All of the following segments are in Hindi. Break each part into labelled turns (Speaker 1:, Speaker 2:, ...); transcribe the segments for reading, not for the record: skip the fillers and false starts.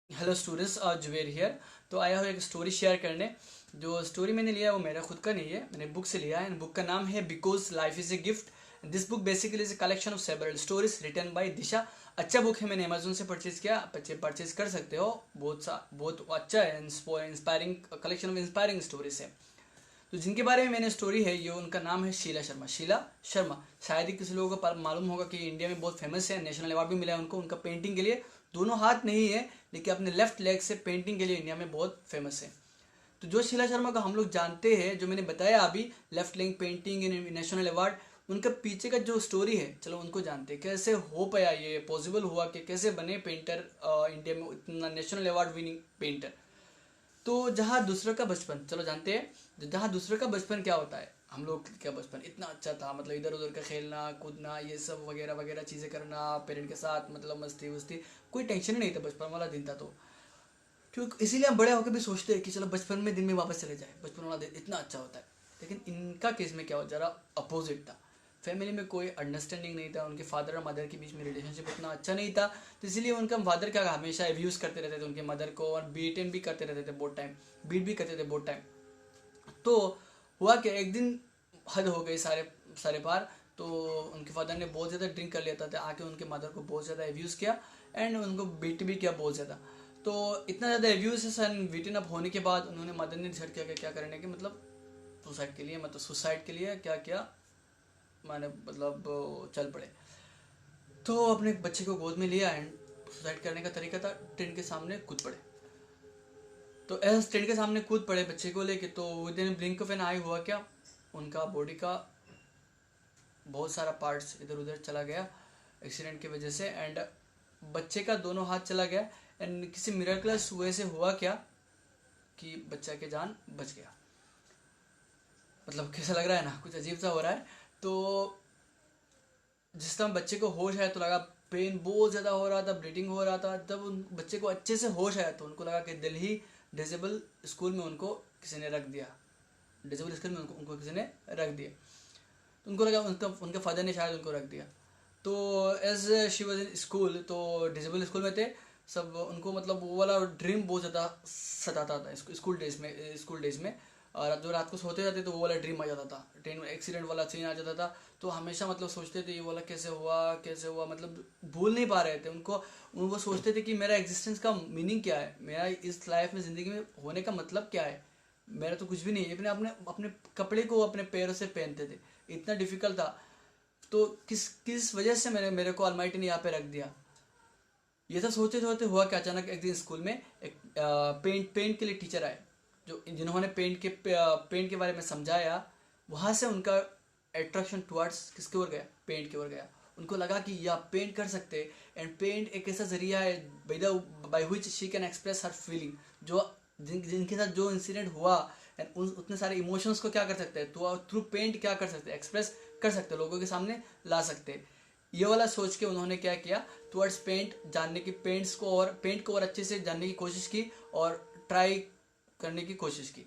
Speaker 1: Hello students, Zuber here. तो आया हूँ एक स्टोरी शेयर करने। जो स्टोरी मैंने लिया है वो मेरा खुद का नहीं है, मैंने बुक से लिया है। एंड बुक का नाम है because life is a gift. This book basically is a collection of several stories written by Disha. अच्छा बुक है, मैंने अमेजोन से परचेज किया, परचेज कर सकते हो। बहुत अच्छा है, inspiring collection of inspiring stories है। तो जिनके बारे में मैंने स्टोरी है, ये उनका नाम है शीला शर्मा। शीला शर्मा शायद ही किसी लोगों को मालूम होगा कि इंडिया में बहुत फेमस है, नेशनल अवार्ड भी मिला है उनको उनका पेंटिंग के लिए। दोनों हाथ नहीं है, लेकिन अपने लेफ्ट लेग से पेंटिंग के लिए इंडिया में बहुत फेमस है। तो जो शीला शर्मा को हम लोग जानते हैं, जो मैंने बताया अभी, left leg painting in national award, उनका पीछे का जो स्टोरी है, चलो उनको जानते हैं। कैसे हो पाया, ये पॉसिबल हुआ कि कैसे बने पेंटर इंडिया में इतना नेशनल अवार्ड विनिंग पेंटर। तो जहाँ दूसरे का बचपन, चलो जानते हैं, जहाँ दूसरे का बचपन क्या होता है। हम लोग का बचपन इतना अच्छा था, मतलब इधर उधर का खेलना कूदना, ये सब वगैरह वगैरह चीज़ें करना, पेरेंट के साथ मतलब मस्ती वस्ती, कोई टेंशन ही नहीं था, बचपन वाला दिन था। तो क्योंकि इसीलिए हम बड़े होकर भी सोचते हैं कि चलो बचपन में दिन में वापस चले जाए, बचपन वाला दिन इतना अच्छा होता है। लेकिन इनका केस में क्या हो, जरा अपोजिट था। फैमिली में कोई अंडरस्टैंडिंग नहीं था, उनके फादर और मदर के बीच में रिलेशनशिप उतना अच्छा नहीं था। तो इसीलिए उनका फादर क्या हमेशा एब्यूज़ करते रहते थे उनके मदर को, और बीटन भी करते रहते थे बहुत टाइम, बीट भी करते थे बहुत टाइम। तो हुआ कि एक दिन हद हो गई सारे सारे पार। तो उनके फादर ने बहुत ज़्यादा ड्रिंक कर लेता था, आके उनके मदर को बहुत ज़्यादा एब्यूज़ किया, एंड उनको बीट भी किया बहुत ज़्यादा। तो इतना ज़्यादा एब्यूज़ सन बीटन अप होने के बाद उन्होंने मदर ने डिसाइड किया कि क्या करने के मतलब सुसाइड के लिए, मतलब सुसाइड के लिए क्या किया, मैंने मतलब चल पड़े। तो अपने बच्चे को गोद में लिया, एंड सुसाइड करने का तरीका था ट्रेन के सामने कूद पड़े। तो एस ट्रेन के सामने कूद पड़े बच्चे को लेके। तो within blink of an eye हुआ क्या, उनका बॉडी का बहुत सारा पार्ट्स इधर उधर चला गया एक्सीडेंट की वजह से। एंड बच्चे का दोनों हाथ चला गया। एंड किसी मिरेकलस हुए से हुआ क्या कि बच्चा के जान बच गया। मतलब कैसा लग रहा है ना, कुछ अजीब सा हो रहा है। तो जिस टाइम बच्चे को होश आया तो लगा पेन बहुत ज़्यादा हो रहा था, ब्लीडिंग हो रहा था। जब उन बच्चे को अच्छे से होश आया तो उनको लगा कि दिल्ली डिजेबल स्कूल में उनको किसी ने रख दिया, डिजेबल स्कूल में उनको किसी ने रख दिया। तो उनको लगा उनके फादर ने शायद उनको रख दिया। तो as she was in school, तो डिजेबल स्कूल में थे सब, उनको मतलब वो वाला ड्रीम बहुत ज़्यादा सताता था स्कूल डेज में। और जो रात को सोते जाते तो वो वाला ड्रीम आ जाता था, ट्रेन में एक्सीडेंट वाला सीन आ जाता था। तो हमेशा मतलब सोचते थे ये वाला कैसे हुआ, मतलब भूल नहीं पा रहे थे उनको। वो सोचते थे कि मेरा एग्जिस्टेंस का मीनिंग क्या है, मेरा इस लाइफ में ज़िंदगी में होने का मतलब क्या है। मेरा तो कुछ भी नहीं है, अपने अपने अपने कपड़े को अपने पैरों से पहनते थे, इतना डिफिकल्ट था। तो किस किस वजह से मेरे मेरे को अलमाइटी ने यहाँ पे रख दिया। ये सब सोचते सोचते हुआ कि अचानक एक दिन स्कूल में एक पेंट पेंट के लिए टीचर आए, जो जिन्होंने पेंट के बारे में समझाया। वहाँ से उनका अट्रैक्शन टुवर्ड्स किसके ओर गया, पेंट की ओर गया। उनको लगा कि यह पेंट कर सकते। एंड पेंट एक ऐसा जरिया है by which she can express her feeling. जो जिनके साथ जो इंसिडेंट हुआ, एंड उतने सारे इमोशंस को क्या कर सकते हैं, तो थ्रू पेंट क्या कर सकते हैं, एक्सप्रेस कर सकते हैं, लोगों के सामने ला सकते हैं। ये वाला सोच के उन्होंने क्या किया, टुवर्ड्स पेंट जानने की, पेंट को और अच्छे से जानने की कोशिश की, और ट्राई करने की कोशिश की।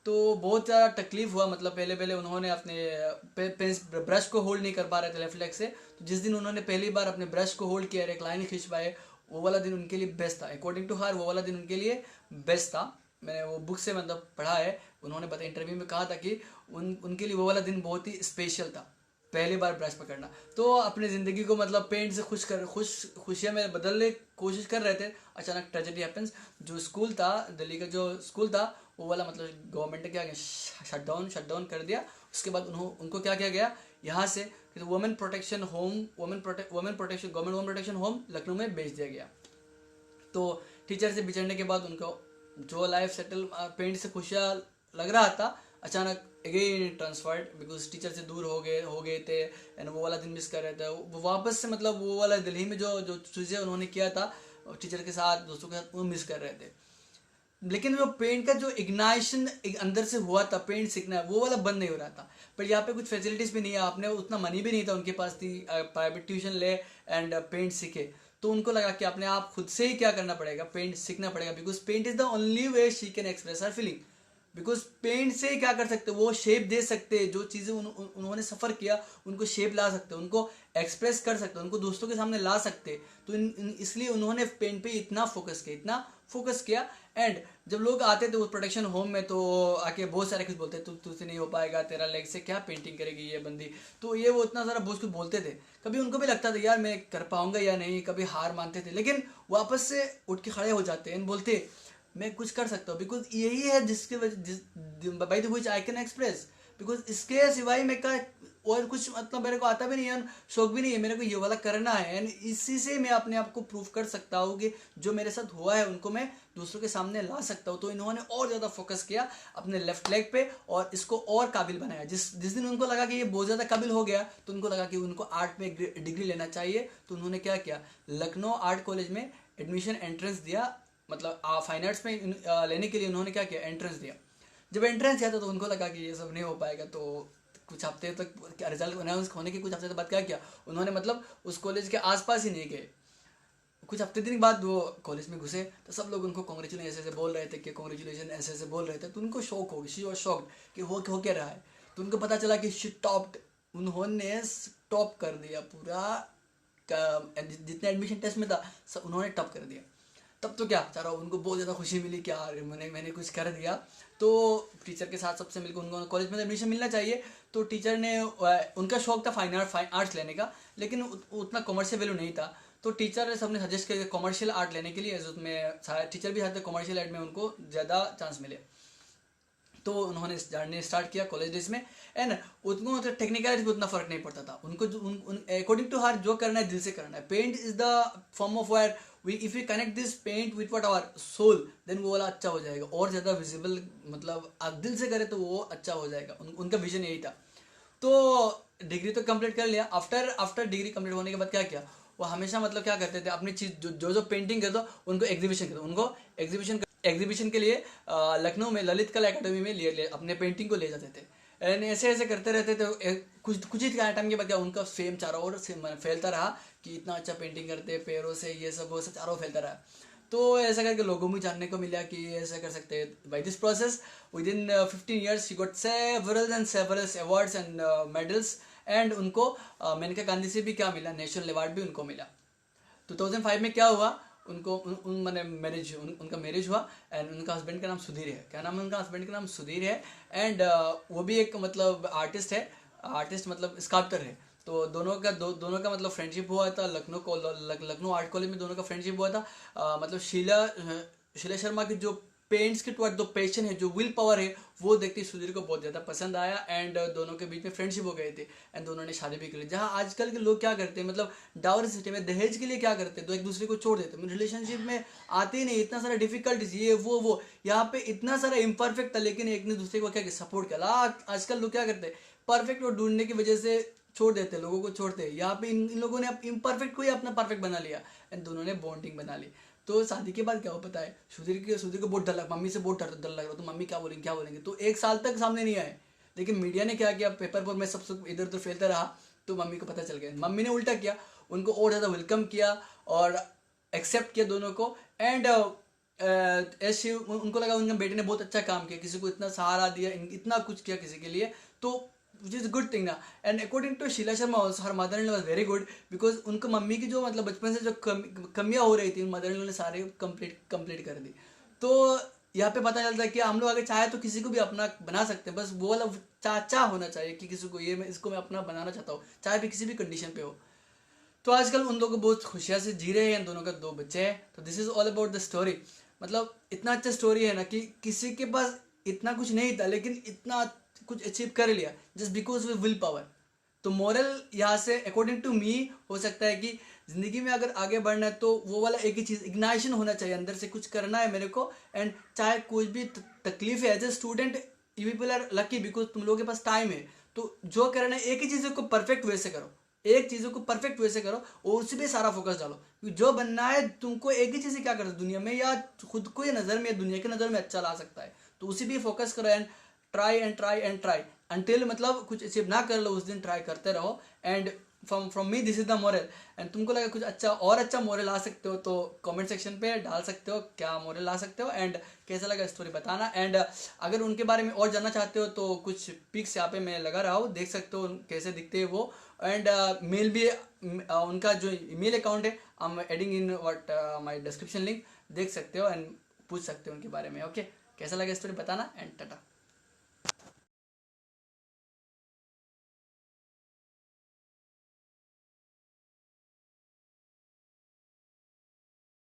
Speaker 1: तो बहुत ज़्यादा तकलीफ हुआ, मतलब पहले पहले उन्होंने अपने ब्रश को होल्ड नहीं कर पा रहे थे लेफ्ट लेग से। तो जिस दिन उन्होंने पहली बार अपने ब्रश को होल्ड किया, एक लाइन खींच पाए, वो वाला दिन उनके लिए बेस्ट था। अकॉर्डिंग टू हर वो वाला दिन उनके लिए बेस्ट था। मैंने वो बुक से मतलब पढ़ा है, उन्होंने बताया, इंटरव्यू में कहा था कि उनके लिए वो वाला दिन बहुत ही स्पेशल था, पहली बार ब्रश पकड़ना। तो अपनी ज़िंदगी को मतलब पेंट से खुशियाँ में बदलने की कोशिश कर रहे थे। अचानक ट्रेजेडी हैपेंस। जो स्कूल था, दिल्ली का जो स्कूल था, वो वाला मतलब गवर्नमेंट ने क्या किया, शट डाउन कर दिया। उसके बाद उनको क्या किया गया, यहाँ से women protection home, government women protection home Lucknow में भेज दिया गया। तो टीचर से बिछड़ने के बाद उनको जो लाइफ सेटल पेंट से खुशियाँ लग रहा था, अचानक अगेन ट्रांसफर्ड, बिकॉज टीचर से दूर हो गए थे। एंड वो वाला दिन मिस कर रहे थे, वो वापस से मतलब वो वाला दिल्ली में जो जो चीज़ें उन्होंने किया था टीचर के साथ, दोस्तों के साथ, वो मिस कर रहे थे। लेकिन वो पेंट का जो इग्नाइशन अंदर से हुआ था, पेंट सीखना, वो वाला बंद नहीं हो रहा था। पर यहाँ पे कुछ फैसिलिटीज़ भी नहीं है, आपने उतना मनी भी नहीं था उनके पास थी प्राइवेट ट्यूशन ले एंड पेंट सीखे। तो उनको लगा कि अपने आप खुद से ही क्या करना पड़ेगा, पेंट सीखना पड़ेगा, because paint is the only way she can express her feeling. Because paint से क्या कर सकते, वो शेप दे सकते, जो चीज़ें उन्होंने सफ़र किया उनको शेप ला सकते, उनको एक्सप्रेस कर सकते, उनको दोस्तों के सामने ला सकते। तो इसलिए उन्होंने पेंट पे इतना फोकस किया। एंड जब लोग आते थे वो प्रोडक्शन होम में, तो आके बहुत सारे कुछ बोलते, तुझसे नहीं हो पाएगा, तेरा लेग से क्या पेंटिंग करेगी ये बंदी, तो ये वो इतना सारा बहुत कुछ बोलते थे। कभी उनको भी लगता था यार मैं कर पाऊंगा या नहीं, कभी हार मानते थे, लेकिन वापस से उठ के खड़े हो जाते हैं, बोलते मैं कुछ कर सकता हूँ, बिकॉज यही है जिसके वजह by the which I can express, because इसके सिवाय मैं का और कुछ मतलब मेरे को आता भी नहीं है, शौक भी नहीं है, मेरे को ये वाला करना है। एंड इसी से मैं अपने आप को प्रूव कर सकता हूँ कि जो मेरे साथ हुआ है उनको मैं दूसरों के सामने ला सकता हूँ। तो इन्होंने और ज़्यादा फोकस किया अपने लेफ्ट लेग पे और इसको और काबिल बनाया। जिस दिन उनको लगा कि ये बहुत ज़्यादा काबिल हो गया, तो उनको लगा कि उनको आर्ट में डिग्री लेना चाहिए। तो उन्होंने क्या किया, लखनऊ आर्ट कॉलेज में एडमिशन एंट्रेंस दिया, मतलब फाइन आर्ट्स में लेने के लिए उन्होंने क्या किया, एंट्रेंस दिया। जब एंट्रेंस दिया तो उनको लगा कि ये सब नहीं हो पाएगा। तो कुछ हफ्ते तक रिजल्ट अनाउंस होने के कुछ हफ्ते बाद क्या किया उन्होंने, मतलब उस कॉलेज के आसपास ही नहीं गए। कुछ हफ्ते दिन बाद वो कॉलेज में घुसे तो सब लोग उनको कॉन्ग्रेचुलेशन ऐसे बोल रहे थे कि कॉन्ग्रेचुलेशन ऐसे बोल रहे थे। तो उनको शौक हो गई, शी वाज शॉक्ड कि हो क्या रहा है। तो उनको पता चला कि शी टॉप्ड, उन्होंने टॉप कर दिया पूरा, जितने एडमिशन टेस्ट में था सब उन्होंने टॉप कर दिया। तब तो क्या चारा उनको बहुत ज़्यादा खुशी मिली कि यार मैंने कुछ कर दिया। तो टीचर के साथ सबसे मिलकर उनको कॉलेज में एडमिशन मिलना चाहिए। तो टीचर ने, उनका शौक था फाइन आर्ट्स लेने का, लेकिन उतना कॉमर्शियल वैल्यू नहीं था। तो टीचर ने सबने सजेस्ट किया कॉमर्शियल आर्ट लेने के लिए, उसमें टीचर भी चाहते कॉमर्शियल आर्ट में उनको ज़्यादा चांस मिले। तो उन्होंने जानने स्टार्ट किया कॉलेज डेज में। एंड उनको मतलब टेक्निकलिटी पे उतना फर्क नहीं पड़ता था उनको, अकॉर्डिंग टू हर जो करना है दिल से करना है। Paint is the form of wire, if you connect this paint with what our soul, then वो वाला अच्छा हो जाएगा और ज़्यादा विजिबल, मतलब आप दिल से करें तो वो अच्छा हो जाएगा। उनका विजन यही था। तो डिग्री तो कंप्लीट कर लिया। आफ्टर डिग्री कंप्लीट होने के बाद क्या किया, वो हमेशा मतलब क्या करते थे, अपनी चीज़ जो पेंटिंग करते उनको एग्जीबिशन के लिए लखनऊ में ललित कला एकेडमी में अपने पेंटिंग को ले जाते थे। एंड ऐसे करते रहते थे। कुछ ही टाइम के बाद क्या उनका फेम चारों ओर फैलता रहा कि इतना अच्छा पेंटिंग करते हैं, पैरों से ये सब वो सब चारों फैलता रहा। तो ऐसा करके लोगों में जानने को मिला कि ऐसा कर सकते हैं। By this process with in 15 years she got several awards and medals. And उनको मेनका गांधी से भी क्या मिला, नेशनल अवार्ड भी उनको मिला। 2005 में क्या हुआ, उनको मैंने उनका मैरिज हुआ। एंड उनका हस्बैंड का नाम सुधीर है। क्या नाम है उनका हस्बैंड का नाम? सुधीर है। एंड वो भी एक मतलब आर्टिस्ट मतलब स्कल्पटर है। तो दोनों का मतलब फ्रेंडशिप हुआ था लखनऊ आर्ट कॉलेज में। दोनों का फ्रेंडशिप हुआ था। मतलब शीला शर्मा की जो पेंट्स के टुवर्ड जो पैशन है, जो विल पावर है, वो देखते सुधीर को बहुत ज़्यादा पसंद आया। एंड दोनों के बीच में फ्रेंडशिप हो गए थे। एंड दोनों ने शादी भी कर ली। जहाँ आजकल के लोग क्या करते हैं, मतलब डाउरी सिस्टम में दहेज के लिए क्या करते हैं, तो एक दूसरे को छोड़ देते हैं, रिलेशनशिप में आते ही नहीं। इतना सारा डिफिकल्टीज ये वो यहाँ पे इतना सारा इम्परफेक्ट था, लेकिन एक ने दूसरे को क्या सपोर्ट किया। आजकल लोग क्या करते हैं, परफेक्ट और ढूंढने की वजह से छोड़ देते हैं, लोगों को छोड़ते हैं। यहाँ पे इन लोगों ने इम्परफेक्ट को ही अपना परफेक्ट बना लिया। एंड दोनों ने बॉन्डिंग बना ली। तो शादी के बाद क्या हो पता है, सुधीर को बहुत डर लगा, मम्मी से बहुत डर लग रहा। तो मम्मी क्या बोलेंगे। तो 1 साल तक सामने नहीं आए। लेकिन मीडिया ने क्या किया, पेपर पर में सब इधर उधर फैलता रहा। तो मम्मी को पता चल गया। मम्मी ने उल्टा किया, उनको और ज़्यादा वेलकम किया और एक्सेप्ट किया दोनों को। एंड ऐसे उनको लगा उनके बेटे ने बहुत अच्छा काम किया, किसी को इतना सहारा दिया, इतना कुछ किया किसी के लिए, तो विच इज़ गुड थिंग ना। And according to Sheela Sharma also her mother in law was very good, because उनको मम्मी की जो मतलब बचपन से जो कमियाँ हो रही थी, मदर इन लॉ ने सारे कंप्लीट कर दी। तो यहाँ पे पता चलता है कि हम लोग अगर चाहे तो किसी को भी अपना बना सकते हैं। बस वो वाला चाचा होना चाहिए कि किसी को इसको मैं अपना बनाना चाहता हूँ, चाहे भी किसी भी कंडीशन पे हो। तो आजकल उन लोग बहुत खुशियाँ से जी रहे हैं। दोनों का 2 बच्चे हैं। तो this is all about the story. मतलब इतना अच्छा स्टोरी है ना कि किसी के पास इतना कुछ नहीं था, लेकिन इतना कुछ अचीव कर लिया just because way will power. तो मॉरल यहाँ से अकॉर्डिंग टू मी हो सकता है कि ज़िंदगी में अगर आगे बढ़ना है तो वो वाला एक ही चीज़, इग्नाइशन होना चाहिए, अंदर से कुछ करना है मेरे को। एंड चाहे कोई भी तकलीफ है, as a student you people are lucky because तुम लोगों के पास टाइम है। तो जो करना है एक ही चीज़ को परफेक्ट वे से करो, एक चीज़ों को परफेक्ट वे से करो और उसी पे सारा फोकस डालो। जो बनना है तुमको एक ही चीज़ से क्या करो दुनिया में, या खुद को ये नज़र में, दुनिया की नज़र में अच्छा ला सकता है, तो उसी पे फोकस करो। एंड ट्राई अंटिल मतलब कुछ अचीव ना कर लो उस दिन ट्राई करते रहो। And from me this is the moral. And तुमको लगा कुछ अच्छा और अच्छा मोरल ला सकते हो तो कमेंट सेक्शन पे डाल सकते हो, क्या मोरल ला सकते हो एंड कैसा लगा स्टोरी बताना। एंड अगर उनके बारे में और जानना चाहते हो तो कुछ पिक्स यहाँ पे मैं लगा रहा हूँ, देख सकते हो कैसे दिखते हैं वो। एंड मेल भी उनका जो ईमेल अकाउंट है I am adding in what my description link, देख सकते हो एंड पूछ सकते हो उनके बारे में। ओके कैसा लगा स्टोरी बताना एंड टाटा।